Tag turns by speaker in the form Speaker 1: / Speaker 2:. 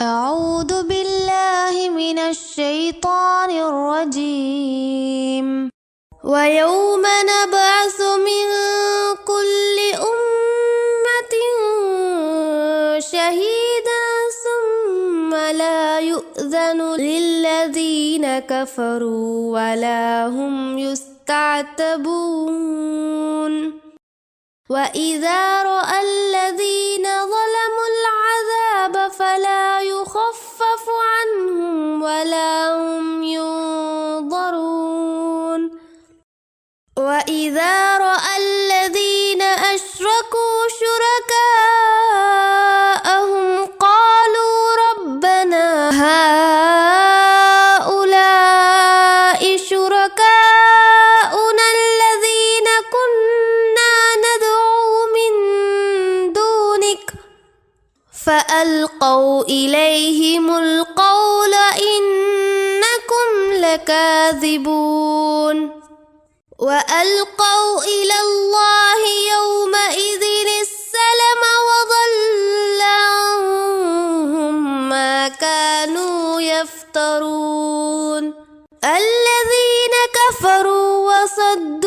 Speaker 1: أعوذ بالله من الشيطان الرجيم. ويوم نبعث من كل أمة شهيدا ثم لا يؤذن للذين كفروا ولا هم يستعتبون. وإذا رأى الذين ظلموا العذاب فلا يخفف عنهم ولا هم ينظرون. وإذا رأى الذين أشركوا شركاءهم قالوا ربنا هؤلاء شركاؤنا الذين كنا ندعو من دونك فألقوا إليهم القول إنكم لكاذبون. وألقوا إلى الله يومئذ السلم وضل عنهم ما كانوا يفترون. الذين كفروا وصدوا